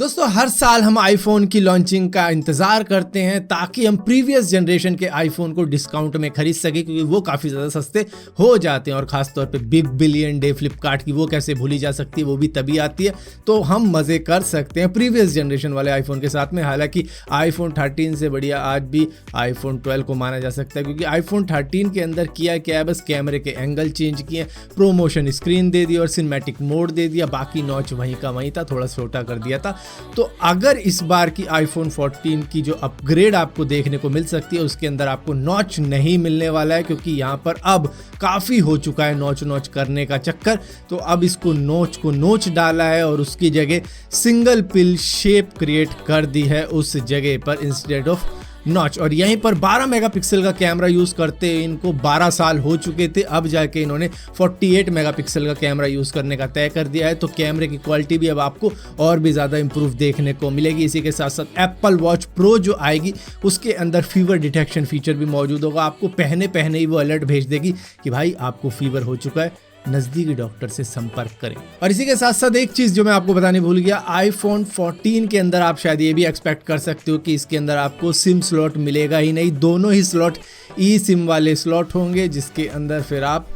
दोस्तों हर साल हम आईफोन की लॉन्चिंग का इंतजार करते हैं ताकि हम प्रीवियस जनरेशन के आईफोन को डिस्काउंट में खरीद सके, क्योंकि वो काफ़ी ज़्यादा सस्ते हो जाते हैं। और ख़ासतौर पे बिग बिलियन डे फ्लिपकार्ट की वो कैसे भूली जा सकती है, वो भी तभी आती है। तो हम मज़े कर सकते हैं प्रीवियस जनरेशन वाले आईफोन के साथ में। हालांकि आईफोन 13 से बढ़िया आज भी आईफोन 12 को माना जा सकता है, क्योंकि आईफोन 13 के अंदर किया क्या है, बस कैमरे के एंगल चेंज किए, प्रोमोशन स्क्रीन दे दी और सिनेमैटिक मोड दे दिया। बाकी नॉच वहीं का वहीं था, थोड़ा छोटा कर दिया था। तो अगर इस बार की आईफोन 14 की जो अपग्रेड आपको देखने को मिल सकती है, उसके अंदर आपको नॉच नहीं मिलने वाला है, क्योंकि यहाँ पर अब काफ़ी हो चुका है नॉच करने का चक्कर। तो अब इसको नोच डाला है और उसकी जगह सिंगल पिल शेप क्रिएट कर दी है उस जगह पर इंस्टेड ऑफ नॉच। और यहीं पर 12 मेगापिक्सल का कैमरा यूज़ करते इनको 12 साल हो चुके थे, अब जाके इन्होंने 48 मेगापिक्सल का कैमरा यूज़ करने का तय कर दिया है। तो कैमरे की क्वालिटी भी अब आपको और भी ज़्यादा इंप्रूव देखने को मिलेगी। इसी के साथ साथ एप्पल वॉच प्रो जो आएगी उसके अंदर फीवर डिटेक्शन फीचर भी मौजूद होगा। आपको पहने ही वो अलर्ट भेज देगी कि भाई आपको फीवर हो चुका है, नज़दीकी डॉक्टर से संपर्क करें। और इसी के साथ साथ एक चीज़ जो मैं आपको बताने भूल गया, आईफोन 14 के अंदर आप शायद ये भी एक्सपेक्ट कर सकते हो कि इसके अंदर आपको सिम स्लॉट मिलेगा ही नहीं, दोनों ही स्लॉट ई सिम वाले स्लॉट होंगे, जिसके अंदर फिर आप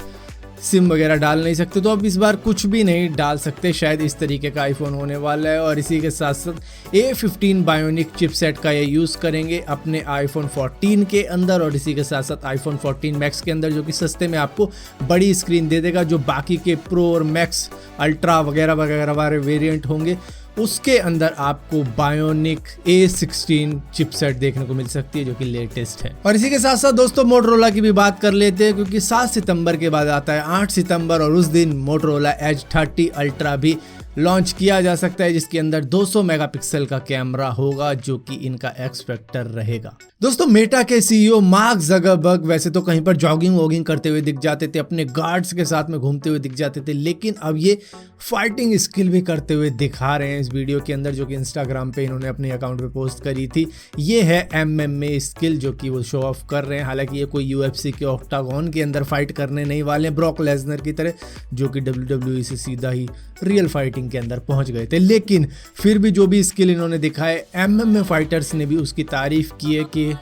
सिम वगैरह डाल नहीं सकते। तो अब इस बार कुछ भी नहीं डाल सकते, शायद इस तरीके का आईफोन होने वाला है। और इसी के साथ साथ A15 बायोनिक चिपसेट का ये यूज़ करेंगे अपने आईफोन 14 के अंदर, और इसी के साथ साथ आईफोन 14 मैक्स के अंदर, जो कि सस्ते में आपको बड़ी स्क्रीन दे देगा। जो बाकी के प्रो और मैक्स अल्ट्रा वगैरह वाले वेरिएंट होंगे उसके अंदर आपको बायोनिक A16 चिपसेट देखने को मिल सकती है, जो कि लेटेस्ट है। और इसी के साथ साथ दोस्तों मोटरोला की भी बात कर लेते हैं, क्योंकि 7 सितंबर के बाद आता है 8 सितंबर, और उस दिन मोटरोला एज 30 अल्ट्रा भी लॉन्च किया जा सकता है, जिसके अंदर 200 मेगापिक्सल का कैमरा होगा, जो कि इनका एक्स फैक्टर रहेगा। दोस्तों मेटा के सीईओ मार्क ज़करबर्ग वैसे तो कहीं पर जॉगिंग करते हुए दिख जाते थे, अपने गार्ड्स के साथ में घूमते हुए दिख जाते थे, लेकिन अब ये फाइटिंग स्किल भी करते हुए दिखा रहे हैं इस वीडियो के अंदर, जो कि इंस्टाग्राम पे इन्होंने अपने अकाउंट पे पोस्ट करी थी। ये है MMA स्किल जो कि वो शो ऑफ कर रहे हैं। हालांकि ये कोई UFC के ऑक्टागन के अंदर फाइट करने नहीं वाले हैं, ब्रॉक लेसनर की तरह, जो कि WWE से सीधा ही रियल फाइटिंग के अंदर पहुंच गए थे। लेकिन फिर भी जो भी स्किल इन्होंने दिखाए, MMA फाइटर्स ने भी उसकी तारीफ की है कि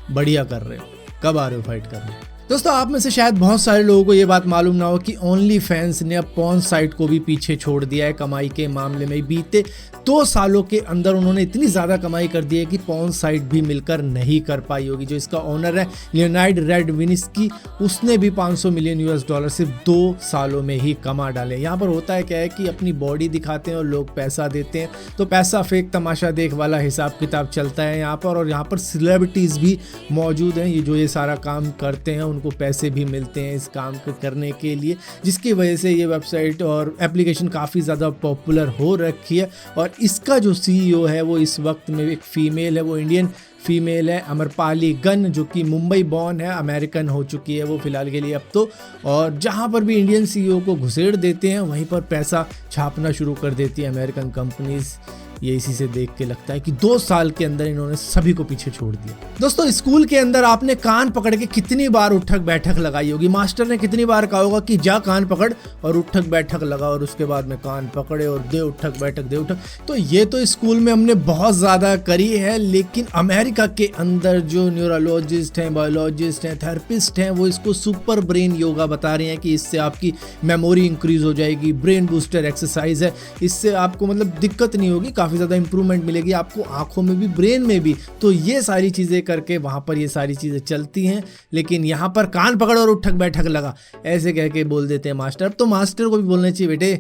बढ़िया कर रहे हो, कब आ रहे हो फाइट करने। दोस्तों आप में से शायद बहुत सारे लोगों को ये बात मालूम ना हो कि ओनली फैंस ने अब पॉर्न साइट को भी पीछे छोड़ दिया है कमाई के मामले में। बीते 2 सालों के अंदर उन्होंने इतनी ज़्यादा कमाई कर दी है कि पॉर्न साइट भी मिलकर नहीं कर पाई होगी। जो इसका ओनर है लियोनार्ड रेडविन्स्की, उसने भी $500 मिलियन सिर्फ 2 सालों में ही कमा डाले। यहाँ पर होता है क्या है कि अपनी बॉडी दिखाते हैं और लोग पैसा देते हैं, तो पैसा फेक तमाशा देख वाला हिसाब किताब चलता है यहाँ पर। और यहाँ पर सेलिब्रिटीज़ भी मौजूद हैं, ये सारा काम करते हैं, उनको पैसे भी मिलते हैं इस काम को करने के लिए, जिसकी वजह से ये वेबसाइट और एप्लीकेशन काफ़ी ज़्यादा पॉपुलर हो रखी है। और इसका जो सीईओ है वो इस वक्त में एक फ़ीमेल है, वो इंडियन फीमेल है, अमरपाली गन, जो कि मुंबई बॉर्न है, अमेरिकन हो चुकी है वो फिलहाल के लिए अब तो। और जहाँ पर भी इंडियन सीईओ को घुसेड़ देते हैं वहीं पर पैसा छापना शुरू कर देती है अमेरिकन कंपनीज। ये इसी से देख के लगता है कि 2 साल के अंदर इन्होंने सभी को पीछे छोड़ दिया। दोस्तों स्कूल के अंदर आपने कान पकड़ के कितनी बार उठक बैठक लगाई होगी, मास्टर ने कितनी बार कहा होगा कि जा कान पकड़ और उठक बैठक लगा, और उसके बाद में कान पकड़े और दे उठक बैठक दे उठक। तो ये तो स्कूल में हमने बहुत ज़्यादा करी है, लेकिन अमेरिका के अंदर जो न्यूरोलॉजिस्ट हैं, बायोलॉजिस्ट हैं, थेरेपिस्ट हैं, वो इसको सुपर ब्रेन योगा बता रहे हैं कि इससे आपकी मेमोरी इंक्रीज हो जाएगी। ब्रेन बूस्टर एक्सरसाइज है, इससे आपको मतलब दिक्कत नहीं होगी, काफ़ी ज़्यादा इंप्रूवमेंट मिलेगी आपको आंखों में भी, ब्रेन में भी। तो ये सारी चीज़ें करके वहाँ पर ये सारी चीज़ें चलती हैं, लेकिन यहाँ पर कान पकड़ और उठक बैठक लगा ऐसे कह के बोल देते हैं मास्टर। अब तो मास्टर को भी बोलना चाहिए बेटे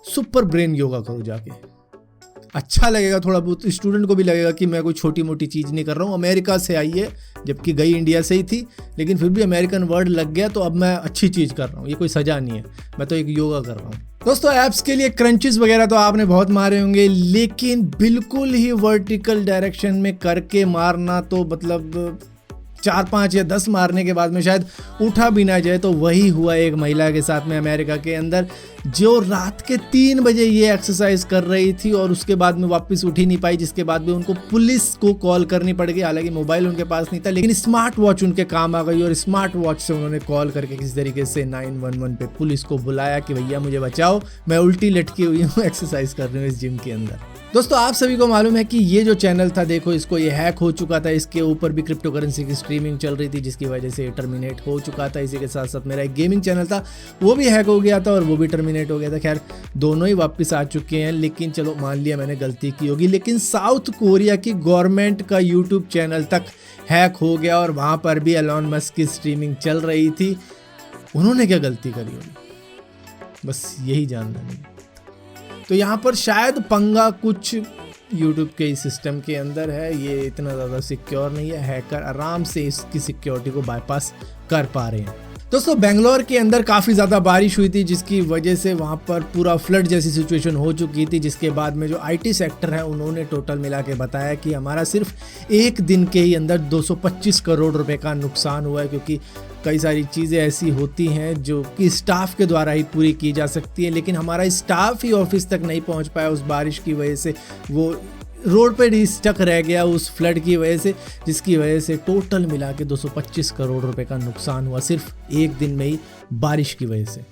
सुपर ब्रेन योगा करो जाके, अच्छा लगेगा, थोड़ा बहुत स्टूडेंट को भी लगेगा कि मैं कोई छोटी मोटी चीज़ नहीं कर रहा हूँ। अमेरिका से आई है, जबकि गई इंडिया से ही थी, लेकिन फिर भी अमेरिकन वर्ड लग गया, तो अब मैं अच्छी चीज़ कर रहा हूँ, ये कोई सज़ा नहीं है, मैं तो एक योगा कर रहा हूँ। दोस्तों ऐप्स के लिए क्रंचेस वगैरह तो आपने बहुत मारे होंगे, लेकिन बिल्कुल ही वर्टिकल डायरेक्शन में करके मारना तो मतलब 4-5 या 10 मारने के बाद में शायद उठा भी ना जाए। तो वही हुआ एक महिला के साथ में अमेरिका के अंदर, जो रात के 3 बजे ये एक्सरसाइज कर रही थी और उसके बाद में वापस उठ ही नहीं पाई, जिसके बाद में उनको पुलिस को कॉल करनी पड़ गई। हालांकि मोबाइल उनके पास नहीं था, लेकिन स्मार्ट वॉच उनके काम आ गई और स्मार्ट वॉच से उन्होंने कॉल करके किसी तरीके से 911 पे पुलिस को बुलाया कि भैया मुझे बचाओ, मैं उल्टी लटकी हुई हूँ, एक्सरसाइज कर रही हूँ इस जिम के अंदर। दोस्तों आप सभी को मालूम है कि ये जो चैनल था, देखो इसको ये हैक हो चुका था। इसके ऊपर भी क्रिप्टो करेंसी की स्ट्रीमिंग चल रही थी, जिसकी वजह से टर्मिनेट हो चुका था। इसी के साथ साथ मेरा एक गेमिंग चैनल था, वो भी हैक हो गया था और वो भी टर्मिनेट हो गया था। खैर दोनों ही वापस आ चुके हैं, लेकिन चलो मान लिया मैंने गलती की होगी। लेकिन साउथ कोरिया की गवर्नमेंट का यूट्यूब चैनल तक हैक हो गया और वहाँ पर भी एलॉन मस्क की स्ट्रीमिंग चल रही थी। उन्होंने क्या गलती करी होगी, बस यही जानना नहीं। तो यहाँ पर शायद पंगा कुछ YouTube के इस सिस्टम के अंदर है, ये इतना ज़्यादा सिक्योर नहीं है। हैकर आराम से इसकी सिक्योरिटी को बाईपास कर पा रहे हैं। दोस्तों बेंगलोर के अंदर काफ़ी ज़्यादा बारिश हुई थी, जिसकी वजह से वहाँ पर पूरा फ्लड जैसी सिचुएशन हो चुकी थी। जिसके बाद में जो IT सेक्टर है उन्होंने टोटल मिला के बताया कि हमारा सिर्फ एक दिन के ही अंदर 225 करोड़ रुपए का नुकसान हुआ है, क्योंकि कई सारी चीज़ें ऐसी होती हैं जो कि स्टाफ के द्वारा ही पूरी की जा सकती है, लेकिन हमारा स्टाफ ही ऑफिस तक नहीं पहुंच पाया उस बारिश की वजह से। वो रोड पे ही स्टक रह गया उस फ्लड की वजह से, जिसकी वजह से टोटल मिला के 225 करोड़ रुपए का नुकसान हुआ सिर्फ एक दिन में ही बारिश की वजह से।